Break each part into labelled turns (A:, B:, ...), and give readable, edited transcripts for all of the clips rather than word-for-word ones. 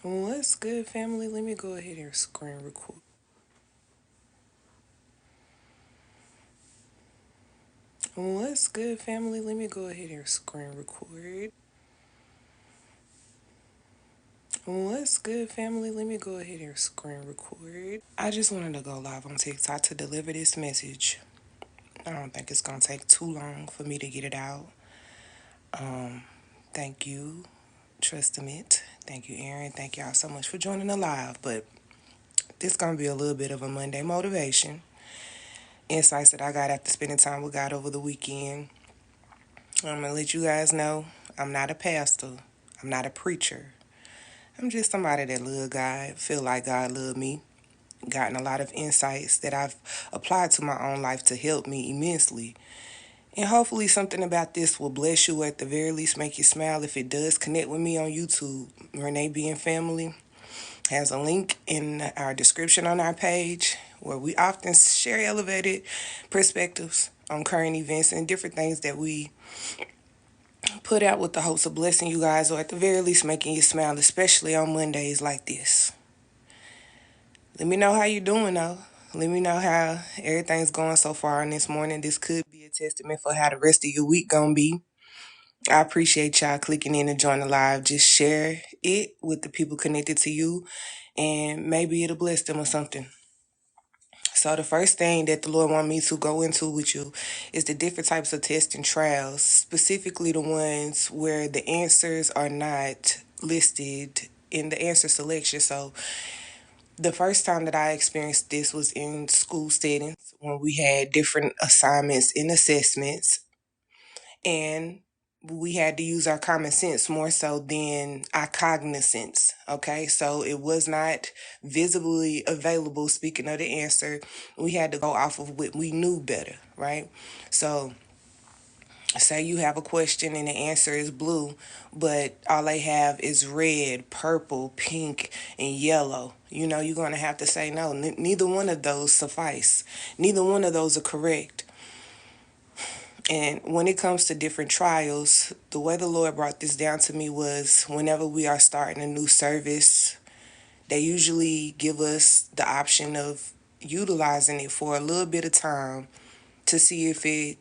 A: What's good, family? Let me go ahead and screen record. What's good, family? Let me go ahead and screen record. What's good, family? Let me go ahead and screen record. I just wanted to go live on TikTok to deliver this message. I don't think it's gonna take too long for me to get it out. Thank you, Trustament. Thank you, Aaron. Thank y'all so much for joining the live. But this gonna be a little bit of a Monday motivation. Insights that I got after spending time with God over the weekend. I'm gonna let you guys know I'm not a pastor. I'm not a preacher. I'm just somebody that love God, feel like God love me. Gotten a lot of insights that I've applied to my own life to help me immensely. And hopefully something about this will bless you, or at the very least make you smile. If it does, connect with me on YouTube. Renee Being Family has a link in our description on our page where we often share elevated perspectives on current events and different things that we put out with the hopes of blessing you guys, or at the very least making you smile, especially on Mondays like this. Let me know how you doing though. Let me know how everything's going so far on this morning. This could be a testament for how the rest of your week gonna be. I appreciate y'all clicking in and joining live. Just share it with the people connected to you, and maybe it'll bless them or something. So the first thing that the Lord want me to go into with you is the different types of tests and trials, specifically the ones where the answers are not listed in the answer selection. So the first time that I experienced this was in school settings when we had different assignments and assessments, and we had to use our common sense more so than our cognizance. Okay, so it was not visibly available. Speaking of the answer, we had to go off of what we knew better, right? So say you have a question and the answer is blue, but all they have is red, purple, pink, and yellow. You're going to have to say no. Neither one of those suffice. Neither one of those are correct. And when it comes to different trials, the way the Lord brought this down to me was whenever we are starting a new service, they usually give us the option of utilizing it for a little bit of time to see if it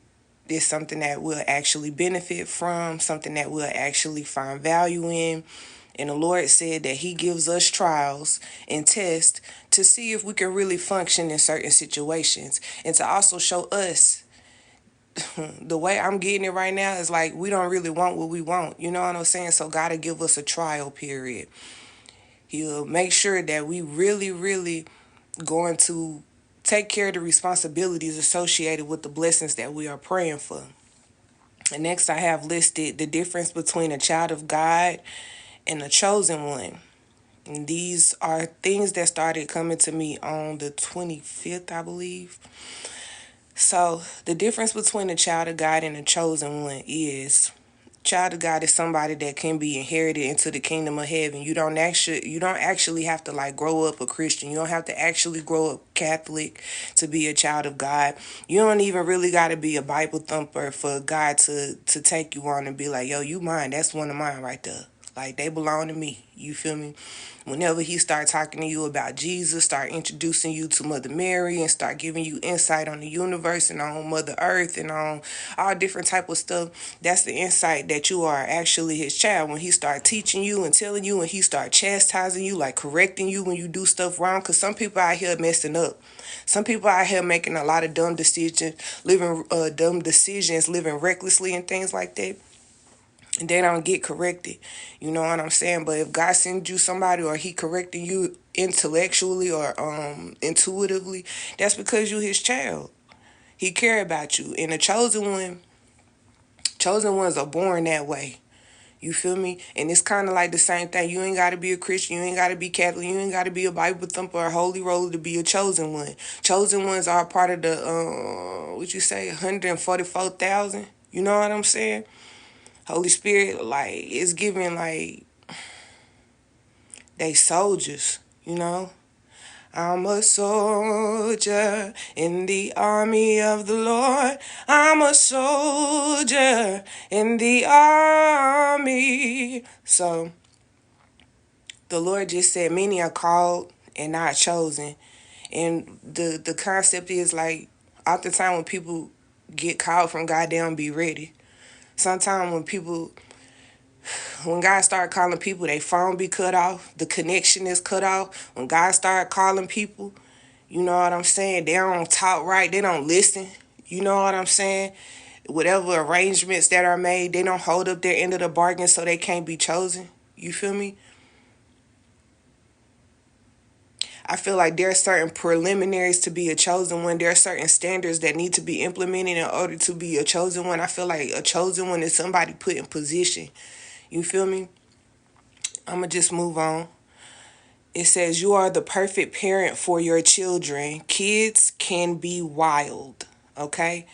A: is something that we'll actually benefit from, something that we'll actually find value in. And the Lord said that He gives us trials and tests to see if we can really function in certain situations, and to also show us the way I'm getting it right now is like we don't really want what we want. You know what I'm saying? So God will give us a trial period. He'll make sure that we really, really going to take care of the responsibilities associated with the blessings that we are praying for. And next, I have listed the difference between a child of God and a chosen one. And these are things that started coming to me on the 25th, I believe. So the difference between a child of God and a chosen one is child of God is somebody that can be inherited into the kingdom of heaven. You don't actually have to like grow up a Christian. You don't have to actually grow up Catholic to be a child of God. You don't even really got to be a Bible thumper for God to take you on and be like, yo, you mine. That's one of mine right there. Like they belong to me. You feel me? Whenever he start talking to you about Jesus, start introducing you to Mother Mary, and start giving you insight on the universe and on Mother Earth and on all different type of stuff, that's the insight that you are actually his child. When he start teaching you and telling you, and he start chastising you, like correcting you when you do stuff wrong. Because some people out here messing up. Some people out here making a lot of dumb decisions, living recklessly and things like that, and they don't get corrected. You know what I'm saying? But if God sends you somebody, or he correcting you intellectually or intuitively, that's because you his child. He care about you. And the chosen ones are born that way. You feel me? And it's kind of like the same thing. You ain't got to be a Christian. You ain't got to be Catholic. You ain't got to be a Bible thumper or a holy roller to be a chosen one. Chosen ones are part of the, what you say, 144,000? You know what I'm saying? Holy Spirit, like, it's giving, like, they soldiers, you know? I'm a soldier in the army of the Lord. I'm a soldier in the army. So, The Lord just said, many are called and not chosen. And the concept is like, oftentimes when people get called from God, they don't be ready. Sometimes when God start calling people, they phone be cut off, the connection is cut off. When God start calling people, you know what I'm saying? They don't talk right, they don't listen. You know what I'm saying? Whatever arrangements that are made, they don't hold up their end of the bargain, so they can't be chosen. You feel me? I feel like there are certain preliminaries to be a chosen one. There are certain standards that need to be implemented in order to be a chosen one. I feel like a chosen one is somebody put in position. You feel me? I'm going to just move on. It says, you are the perfect parent for your children. Kids can be wild. Okay?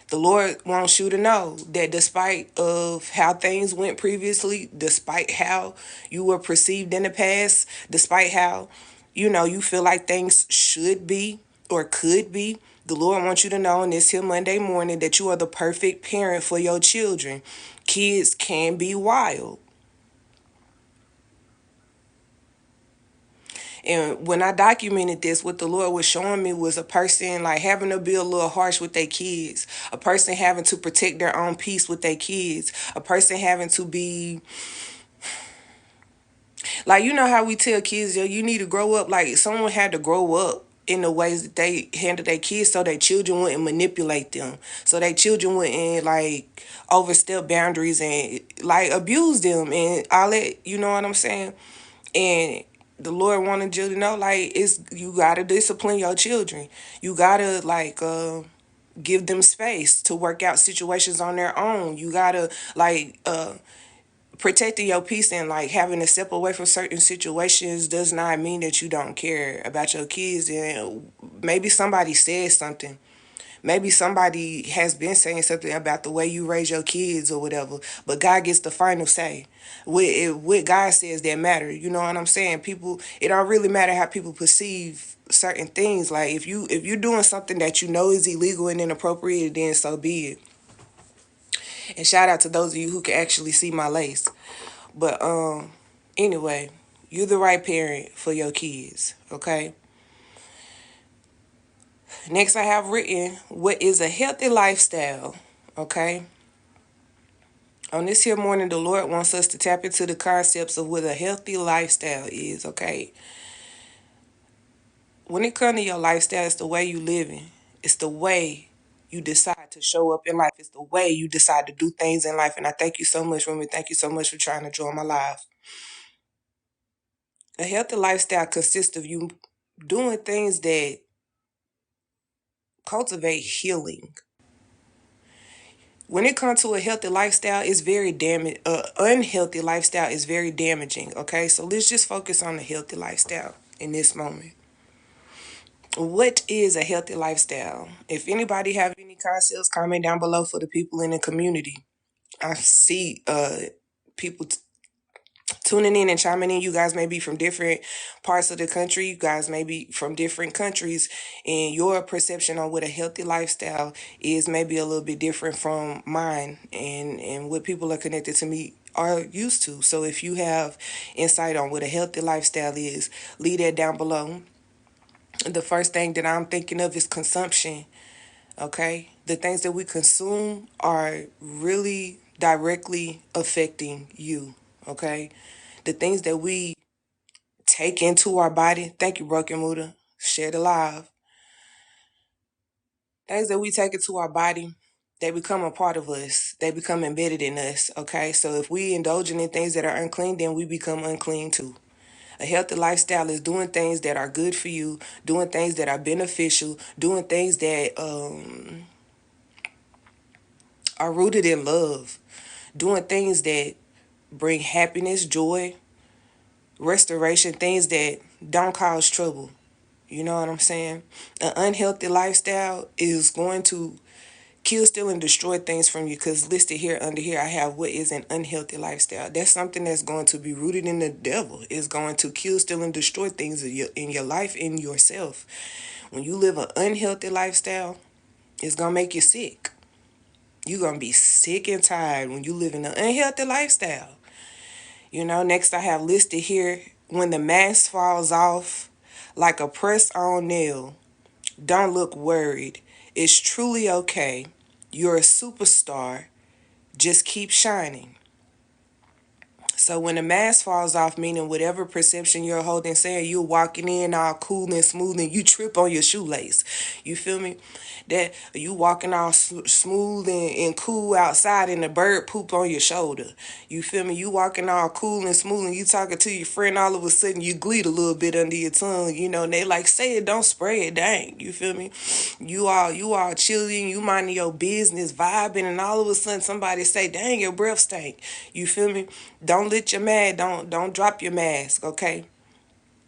A: The Lord wants you to know that despite of how things went previously, despite how you were perceived in the past, despite how, you feel like things should be or could be, the Lord wants you to know on this here Monday morning that you are the perfect parent for your children. Kids can be wild. And when I documented this, what the Lord was showing me was a person like having to be a little harsh with their kids, a person having to protect their own peace with their kids, a person having to be like, you know how we tell kids, yo, you need to grow up. Like someone had to grow up in the ways that they handle their kids so their children wouldn't manipulate them. So their children wouldn't like overstep boundaries and like abuse them and all that, you know what I'm saying? And the Lord wanted you to know, like, it's you gotta discipline your children. You gotta like give them space to work out situations on their own. You gotta like protecting your peace and like having to step away from certain situations does not mean that you don't care about your kids. And maybe somebody said something. Maybe somebody has been saying something about the way you raise your kids or whatever, but God gets the final say. What God says that matter. You know what I'm saying? People, it don't really matter how people perceive certain things. Like if you're doing something that you know is illegal and inappropriate, then so be it. And shout out to those of you who can actually see my lace. But anyway, you're the right parent for your kids, okay? Next I have written, what is a healthy lifestyle? Okay? On this here morning, the Lord wants us to tap into the concepts of what a healthy lifestyle is, okay? When it comes to your lifestyle, it's the way you living. It's the way you decide to show up in life. It's the way you decide to do things in life. And I thank you so much, women. Thank you so much for trying to join my live. A healthy lifestyle consists of you doing things that cultivate healing. When it comes to a healthy lifestyle, it's very damaging. Unhealthy lifestyle is very damaging. Okay, so let's just focus on the healthy lifestyle in this moment. What is a healthy lifestyle? If anybody have any concepts, comment down below for the people in the community. I see people tuning in and chiming in. You guys may be from different parts of the country. You guys may be from different countries, and your perception on what a healthy lifestyle is maybe a little bit different from mine and what people are connected to me are used to. So if you have insight on what a healthy lifestyle is, leave that down below. The first thing that I'm thinking of is consumption. Okay, the things that we consume are really directly affecting you. Okay, the things that we take into our body. Thank you, Broken Muda. Shared alive. Things that we take into our body, they become a part of us. They become embedded in us. Okay, so if we indulging in things that are unclean, then we become unclean too. A healthy lifestyle is doing things that are good for you, doing things that are beneficial, doing things that are rooted in love, doing things that bring happiness, joy, restoration, things that don't cause trouble. You know what I'm saying? An unhealthy lifestyle is going to kill, steal, and destroy things from you. Because listed here under here, I have what is an unhealthy lifestyle. That's something that's going to be rooted in the devil. It's going to kill, steal, and destroy things in your life, in yourself. When you live an unhealthy lifestyle, it's going to make you sick. You're going to be sick and tired when you live in an unhealthy lifestyle. You know, next I have listed here when the mask falls off like a press-on nail, don't look worried. It's truly okay. You're a superstar. Just keep shining. So when the mask falls off, meaning whatever perception you're holding, saying you're walking in all cool and smooth and you trip on your shoelace. You feel me? That you walking all smooth and cool outside and the bird poop on your shoulder. You feel me? You walking all cool and smooth and you talking to your friend, all of a sudden you gleed a little bit under your tongue, and they like, say it, don't spray it, dang. You feel me? You all chilling, you minding your business, vibing, and all of a sudden somebody say, dang, your breath stink. You feel me? Don't lit your mask, don't drop your mask, okay?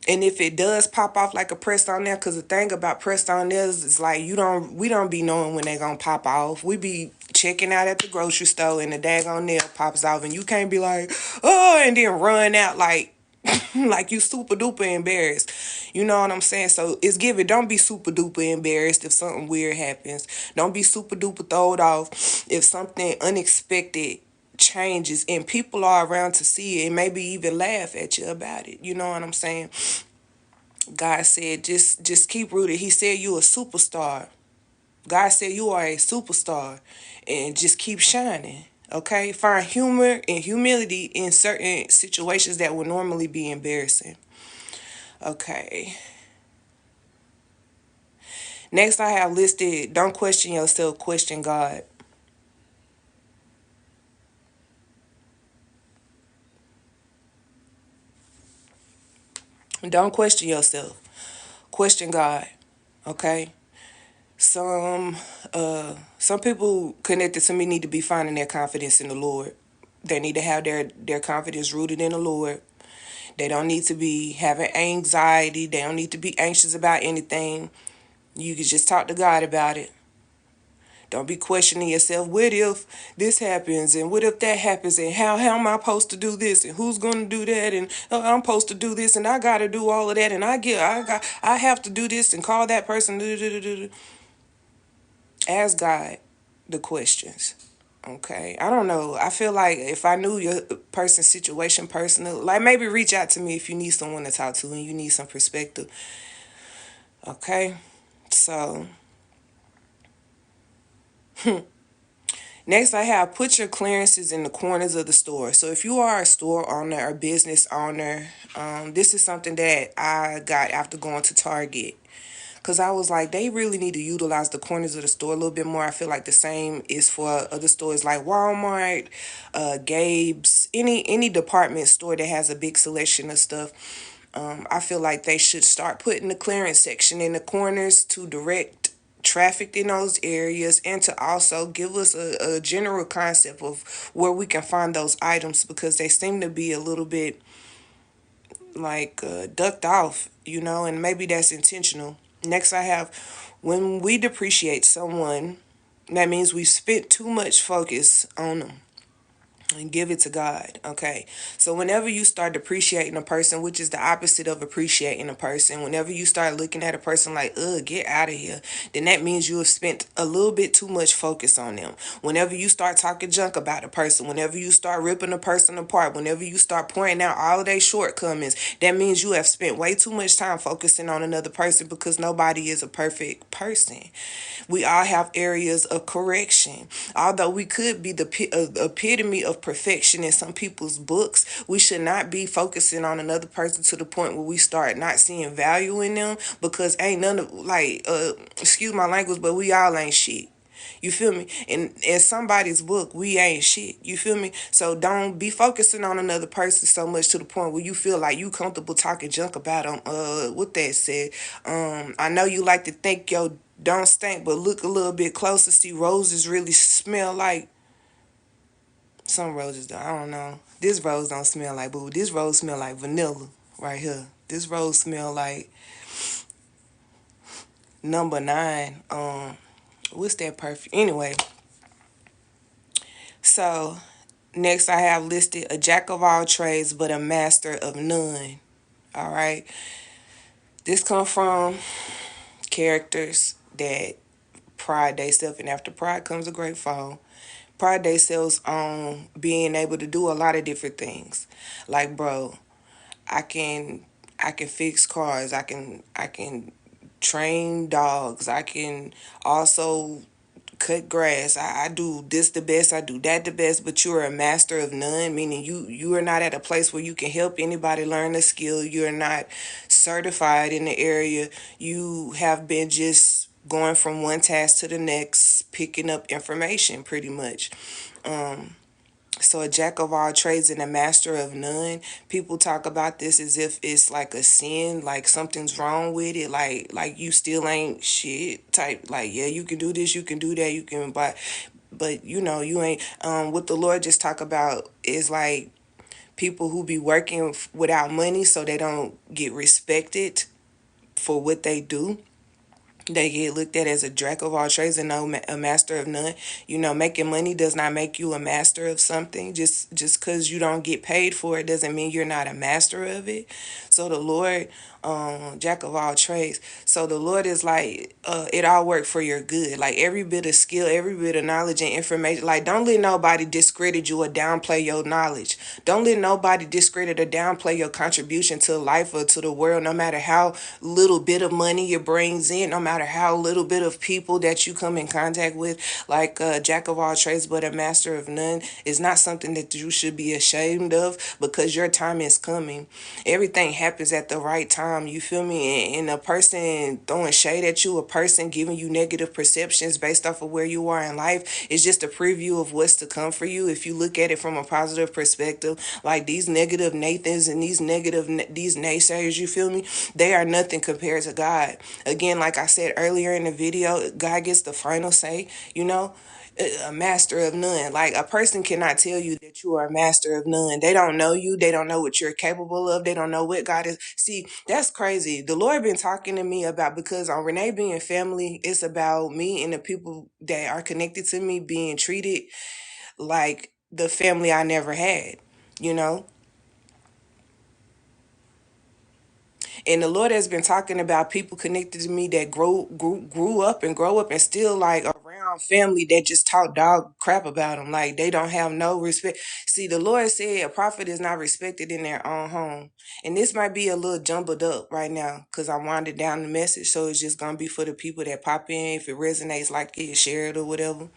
A: And if it does pop off like a pressed on nail, because the thing about pressed on nails is like we don't be knowing when they gonna pop off. We be checking out at the grocery store and the daggone nail pops off and you can't be like, oh, and then run out like like you super duper embarrassed. You know what I'm saying? So it's given. Don't be super duper embarrassed if something weird happens. Don't be super duper throwed off if something unexpected changes and people are around to see it and maybe even laugh at you about it. You know what I'm saying? God said just keep rooted. He said you a superstar. God said you are a superstar and just keep shining. Okay? Find humor and humility in certain situations that would normally be embarrassing. Okay. Next I have listed, don't question yourself, question God. Don't question yourself. Question God. Okay? Some people connected to me need to be finding their confidence in the Lord. They need to have their confidence rooted in the Lord. They don't need to be having anxiety. They don't need to be anxious about anything. You can just talk to God about it. Don't be questioning yourself. What if this happens and what if that happens and how am I supposed to do this and who's going to do that and I'm supposed to do this and I got to do all of that and I have to do this and call that person. Ask God the questions. Okay. I don't know. I feel like if I knew your person's situation personally, like maybe reach out to me if you need someone to talk to and you need some perspective. Okay. So next I have put your clearances in the corners of the store. So if you are a store owner or business owner, this is something that I got after going to Target. Because I was like, they really need to utilize the corners of the store a little bit more. I feel like the same is for other stores like Walmart, Gabe's, any department store that has a big selection of stuff. I feel like they should start putting the clearance section in the corners to direct traffic in those areas and to also give us a general concept of where we can find those items because they seem to be a little bit like ducked off, and maybe that's intentional. Next, I have when we depreciate someone, that means we spent too much focus on them and give it to God. Okay. So whenever you start depreciating a person, which is the opposite of appreciating a person, whenever you start looking at a person like, ugh, get out of here, then that means you have spent a little bit too much focus on them. Whenever you start talking junk about a person, whenever you start ripping a person apart, whenever you start pointing out all of their shortcomings, that means you have spent way too much time focusing on another person because nobody is a perfect person. We all have areas of correction. Although we could be the epitome of perfection in some people's books, we should not be focusing on another person to the point where we start not seeing value in them because ain't none of like excuse my language, but we all ain't shit. You feel me? And in somebody's book, we ain't shit. You feel me? So don't be focusing on another person so much to the point where you feel like you comfortable talking junk about them. With that said, I know you like to think yo don't stink, but look a little bit closer. See, roses really smell like some roses. I don't know. This rose don't smell like boo. This rose smell like vanilla right here. This rose smell like number 9. What's that perfume? Anyway, so next I have listed a jack of all trades but a master of none. All right. This come from characters that pride themselves, and after pride comes a great fall. Pride themselves on being able to do a lot of different things. Like, bro, I can I can fix cars. I can train dogs. I can also cut grass. I do this the best. I do that the best. But you are a master of none, meaning you are not at a place where you can help anybody learn a skill. You are not certified in the area. You have been just going from one task to the next, picking up information pretty much. So a jack of all trades and a master of none. People talk about this as if it's like a sin, like something's wrong with it, like you still ain't shit type. Like, yeah, you can do this, you can do that, you can, but you know you ain't. What the Lord just talk about is like people who be working without money, so they don't get respected for what they do. They get looked at as a jack of all trades and a master of none. You know, making money does not make you a master of something. Just because you don't get paid for it doesn't mean you're not a master of it. So the Lord, jack of all trades. So the Lord is like, it all worked for your good. Like every bit of skill, every bit of knowledge and information. Like don't let nobody discredit you or downplay your knowledge. Don't let nobody discredit or downplay your contribution to life or to the world. No matter how little bit of money it brings in, no matter how little bit of people that you come in contact with, like jack of all trades but a master of none is not something that you should be ashamed of, because your time is coming. Everything happens at the right time, you feel me? And a person throwing shade at you, a person giving you negative perceptions based off of where you are in life, is just a preview of what's to come for you. If you look at it from a positive perspective, like these negative Nathans and these naysayers, you feel me, they are nothing compared to God. Again, like I said earlier in the video, God gets the final say, you know, a master of none. Like a person cannot tell you that you are a master of none. They don't know you. They don't know what you're capable of. They don't know what God is. See, that's crazy. The Lord been talking to me about, because on Renee being family, it's about me and the people that are connected to me being treated like the family I never had, you know? And the Lord has been talking about people connected to me that grew up and grow up and still like around family that just talk dog crap about them. Like they don't have no respect. See, the Lord said a prophet is not respected in their own home. And this might be a little jumbled up right now because I winded down the message. So it's just going to be for the people that pop in. If it resonates, like it, share it or whatever.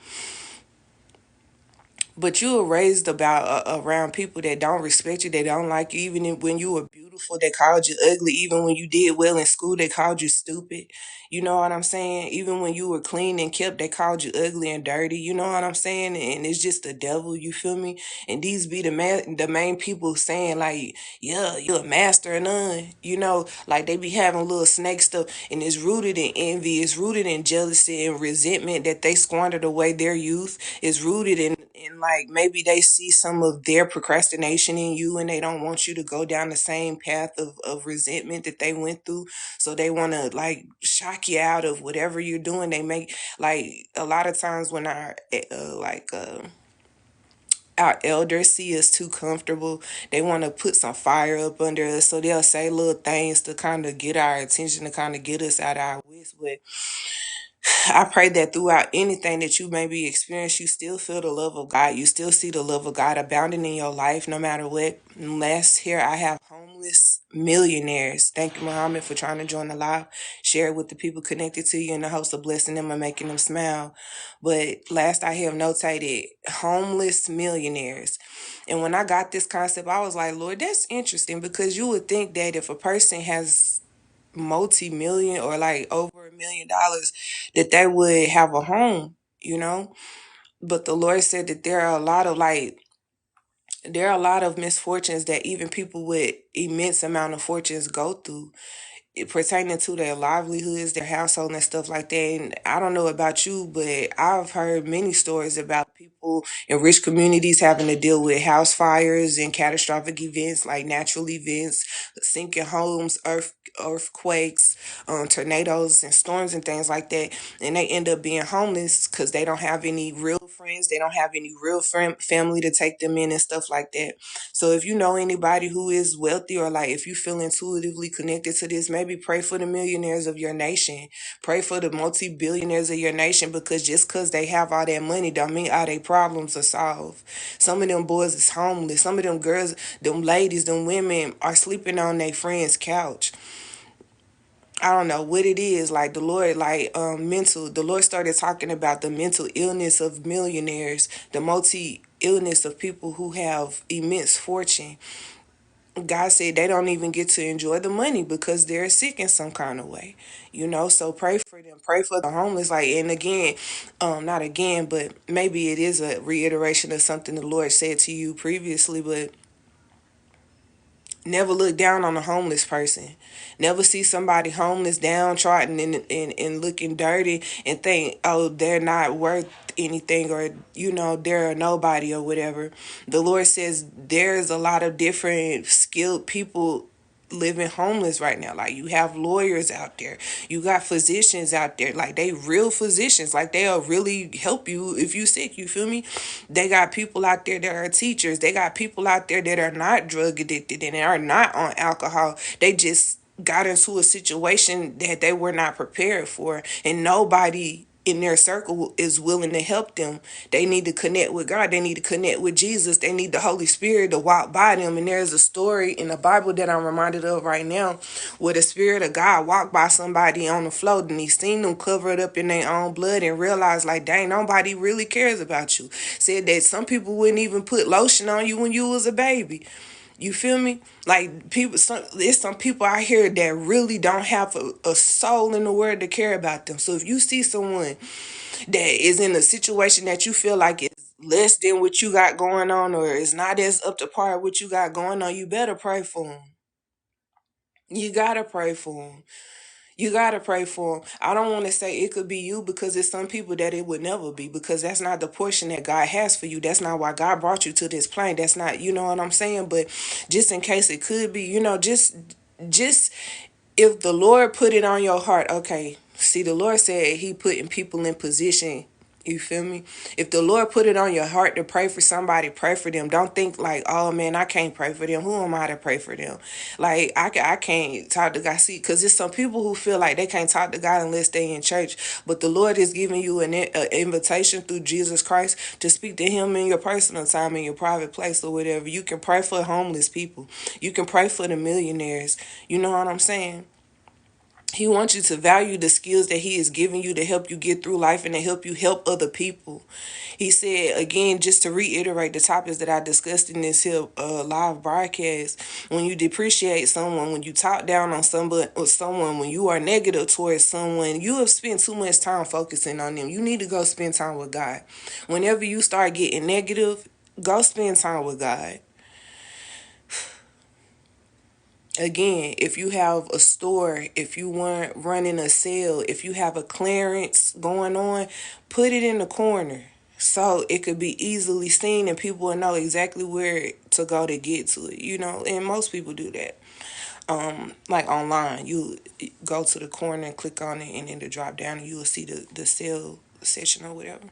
A: But you were raised around people that don't respect you, they don't like you. Even when you were beautiful, they called you ugly. Even when you did well in school, they called you stupid. You know what I'm saying? Even when you were clean and kept, they called you ugly and dirty. You know what I'm saying? And it's just the devil. You feel me? And these be the main people saying like, yeah, you're a master of none. You know, like they be having little snake stuff, and it's rooted in envy. It's rooted in jealousy and resentment that they squandered away their youth. It's rooted in like maybe they see some of their procrastination in you and they don't want you to go down the same path of resentment that they went through. So they want to like shock you out of whatever you're doing. They make like a lot of times when our elders see us too comfortable, they want to put some fire up under us. So they'll say little things to kind of get our attention, to kind of get us out of our wits. But I pray that throughout anything that you maybe experience, you still feel the love of God. You still see the love of God abounding in your life, no matter what. And last here, I have homeless millionaires. Thank you, Muhammad, for trying to join the live. Share it with the people connected to you in the hopes of blessing them and making them smile. But last I have notated homeless millionaires. And when I got this concept, I was like, Lord, that's interesting, because you would think that if a person has multi-million or like over $1 million, that they would have a home, you know. But the Lord said that there are a lot of misfortunes that even people with immense amount of fortunes go through, pertaining to their livelihoods, their household, and stuff like that. And I don't know about you, but I've heard many stories about people in rich communities having to deal with house fires and catastrophic events like natural events, sinking homes, earthquakes, tornadoes and storms and things like that, and they end up being homeless because they don't have any real friends, they don't have any real family to take them in and stuff like that. So if you know anybody who is wealthy, or like if you feel intuitively connected to this, maybe pray for the millionaires of your nation. Pray for the multi-billionaires of your nation, because just because they have all that money don't mean all their problems are solved. Some of them boys is homeless. Some of them girls, them ladies, them women are sleeping on their friend's couch. I don't know what it is. Like the Lord, like mental. The Lord started talking about the mental illness of millionaires, the multi illness of people who have immense fortune. God said they don't even get to enjoy the money because they're sick in some kind of way, So pray for them, pray for the homeless. Like, and again, not again, but maybe it is a reiteration of something the Lord said to you previously, but never look down on a homeless person. Never see somebody homeless, downtrodden, and looking dirty and think, oh, they're not worth anything, or, they're a nobody or whatever. The Lord says there's a lot of different skilled people living homeless right now. Like, you have lawyers out there, you got physicians out there, like they real physicians, like they'll really help you if you sick, you feel me? They got people out there that are teachers, they got people out there that are not drug addicted and are not on alcohol. They just got into a situation that they were not prepared for, and nobody in their circle is willing to help them. They need to connect with God. They need to connect with Jesus. They need the Holy Spirit to walk by them. And there's a story in the Bible that I'm reminded of right now, where the Spirit of God walked by somebody on the floor, and he seen them covered up in their own blood, and realized, like, dang, nobody really cares about you. Said that some people wouldn't even put lotion on you when you was a baby. You feel me? Like, there's some people out here that really don't have a soul in the world to care about them. So if you see someone that is in a situation that you feel like is less than what you got going on, or is not as up to par what you got going on, you better pray for them. You gotta pray for them. You gotta pray for them. I don't want to say it could be you, because it's some people that it would never be, because that's not the portion that God has for you. That's not why God brought you to this plane. That's not, you know what I'm saying? But just in case it could be, just if the Lord put it on your heart, okay. See, the Lord said he putting people in position. You feel me? If the Lord put it on your heart to pray for somebody, pray for them. Don't think like, oh man, I can't pray for them. Who am I to pray for them? Like, I can't talk to God. See, because there's some people who feel like they can't talk to God unless they in church. But the Lord is giving you an invitation through Jesus Christ to speak to him in your personal time, in your private place or whatever. You can pray for homeless people. You can pray for the millionaires. You know what I'm saying? He wants you to value the skills that he is giving you to help you get through life and to help you help other people. He said, again, just to reiterate the topics that I discussed in this here live broadcast, when you depreciate someone, when you talk down on somebody or someone, when you are negative towards someone, you have spent too much time focusing on them. You need to go spend time with God. Whenever you start getting negative, go spend time with God. Again, if you have a store, if you weren't running a sale, if you have a clearance going on, put it in the corner so it could be easily seen and people will know exactly where to go to get to it, and most people do that. Like online, you go to the corner and click on it, and then to drop down and you will see the sale section or whatever.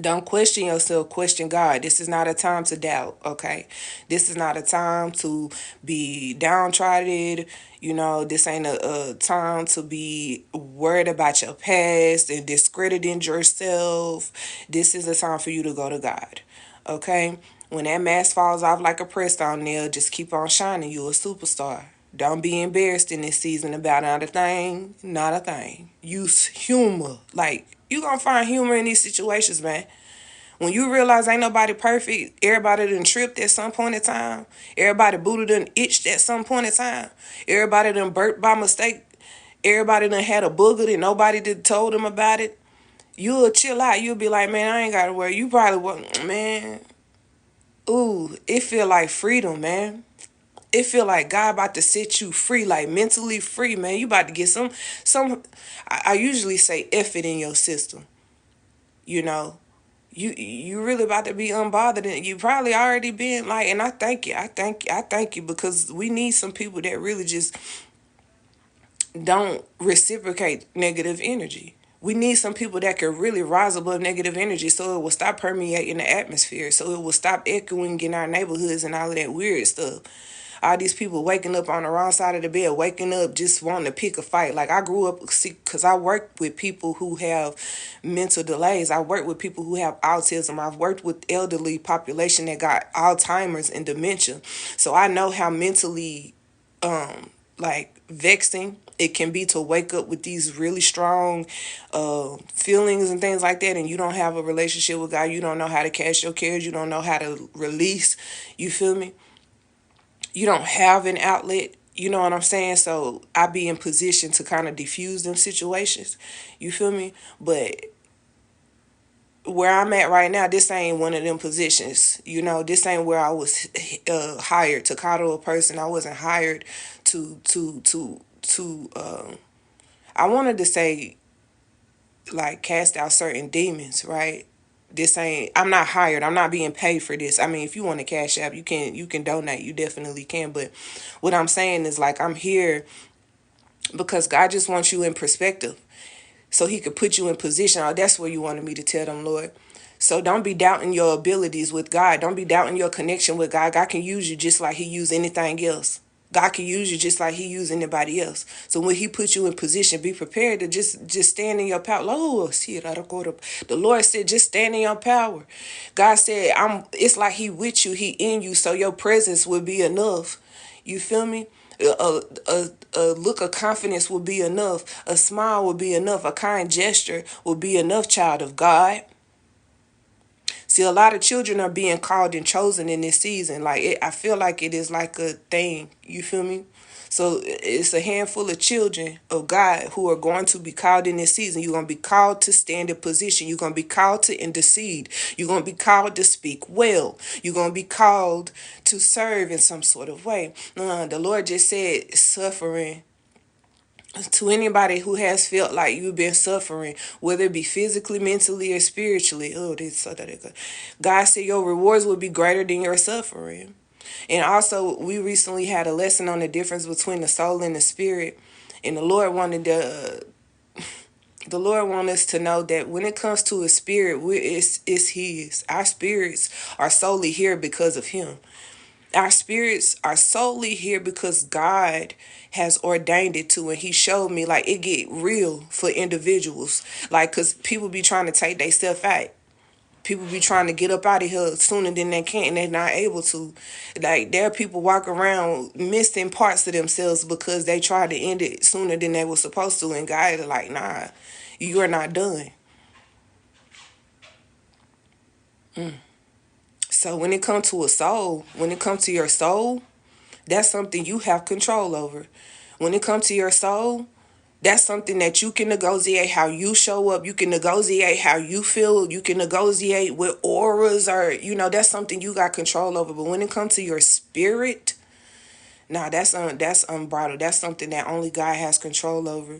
A: Don't question yourself, question God. This is not a time to doubt, okay? This is not a time to be downtrodden. This ain't a time to be worried about your past and discrediting yourself. This is a time for you to go to God, okay? When that mask falls off like a press-on nail, just keep on shining. You're a superstar. Don't be embarrassed in this season about not a thing, not a thing. Use humor. Like, you gonna find humor in these situations, man. When you realize ain't nobody perfect, everybody done tripped at some point in time. Everybody booty done itched at some point in time. Everybody done burped by mistake. Everybody done had a booger that nobody did told them about it. You'll chill out. You'll be like, man, I ain't gotta worry. You probably won't, man. Ooh, it feel like freedom, man. It feel like God about to set you free, like mentally free, man. You about to get some. I usually say F it in your system. You know, you really about to be unbothered, and you probably already been like. And I thank you, I thank you because we need some people that really just don't reciprocate negative energy. We need some people that can really rise above negative energy so it will stop permeating the atmosphere, so it will stop echoing in our neighborhoods and all of that weird stuff. All these people waking up on the wrong side of the bed, waking up just wanting to pick a fight. Like, I grew up, because I worked with people who have mental delays. I worked with people who have autism. I've worked with elderly population that got Alzheimer's and dementia. So I know how mentally like vexing it can be to wake up with these really strong feelings and things like that, and you don't have a relationship with God. You don't know how to cast your cares. You don't know how to release. You feel me? You don't have an outlet. You know what I'm saying? So I be in position to kind of diffuse them situations. You feel me? But where I'm at right now, this ain't one of them positions. You know, this ain't where I was hired to coddle a person. I wasn't hired to I wanted to say like cast out certain demons, right? This ain't, I'm not hired. I'm not being paid for this. I mean, if you want to cash app, you can donate. You definitely can. But what I'm saying is like I'm here because God just wants you in perspective so he could put you in position. Oh, that's where you wanted me to tell them, Lord. So don't be doubting your abilities with God. Don't be doubting your connection with God. God can use you just like he used anything else. God can use you just like he used anybody else. So when he puts you in position, be prepared to just stand in your power. Oh, see it. The Lord said, just stand in your power. God said, it's like he with you, he in you, so your presence will be enough. You feel me? A look of confidence will be enough. A smile will be enough. A kind gesture will be enough, child of God. See, a lot of children are being called and chosen in this season. Like I feel like it is like a thing. You feel me? So it's a handful of children of God who are going to be called in this season. You're going to be called to stand in position. You're going to be called to intercede. You're going to be called to speak well. You're going to be called to serve in some sort of way. The Lord just said suffering. To anybody who has felt like you've been suffering, whether it be physically, mentally, or spiritually, oh, this so that God said your rewards will be greater than your suffering. And also, we recently had a lesson on the difference between the soul and the spirit, and the Lord wanted us to know that when it comes to His spirit, it's His. Our spirits are solely here because of Him. Our spirits are solely here because God has ordained it to, and he showed me like it get real for individuals, like because people be trying to take their stuff out. People be trying to get up out of here sooner than they can, and they're not able to. Like, there are people walk around missing parts of themselves because they tried to end it sooner than they were supposed to, and God is like, nah, you're not done. So when it comes to a soul, when it comes to your soul, that's something you have control over. When it comes to your soul, that's something that you can negotiate how you show up. You can negotiate how you feel. You can negotiate with auras or, that's something you got control over. But when it comes to your spirit, nah, that's unbridled. That's something that only God has control over.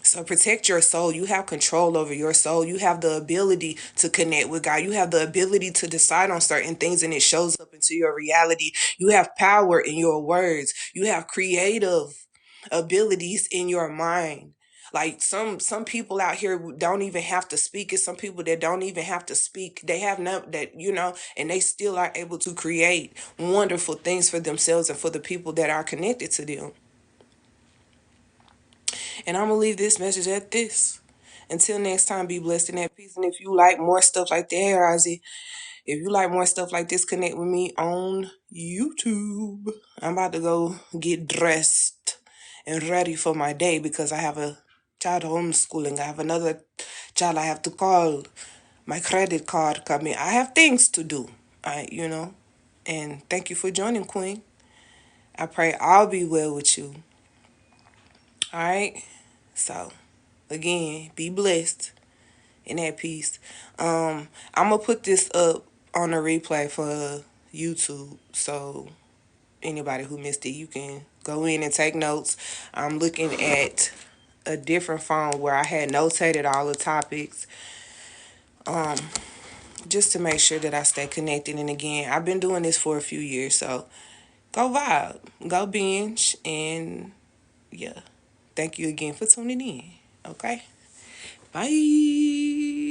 A: So protect your soul. You have control over your soul. You have the ability to connect with God. You have the ability to decide on certain things and it shows up into your reality. You have power in your words. You have creative abilities in your mind. Like some people out here don't even have to speak. It's some people that don't even have to speak. They have not that, and they still are able to create wonderful things for themselves and for the people that are connected to them. And I'm going to leave this message at this. Until next time, be blessed and at peace. And if you like more stuff like that, hey, Ozzy, if you like more stuff like this, connect with me on YouTube. I'm about to go get dressed and ready for my day because I have a child homeschooling. I have another child I have to call. My credit card coming. I have things to do. And thank you for joining, Queen. I pray I'll be well with you. All right. So, again, be blessed and at peace. I'm gonna put this up on a replay for YouTube, so anybody who missed it, you can go in and take notes. I'm looking at a different phone where I had notated all the topics, just to make sure that I stay connected. And again, I've been doing this for a few years, so go vibe, go binge, and yeah. Thank you again for tuning in. Okay. Bye.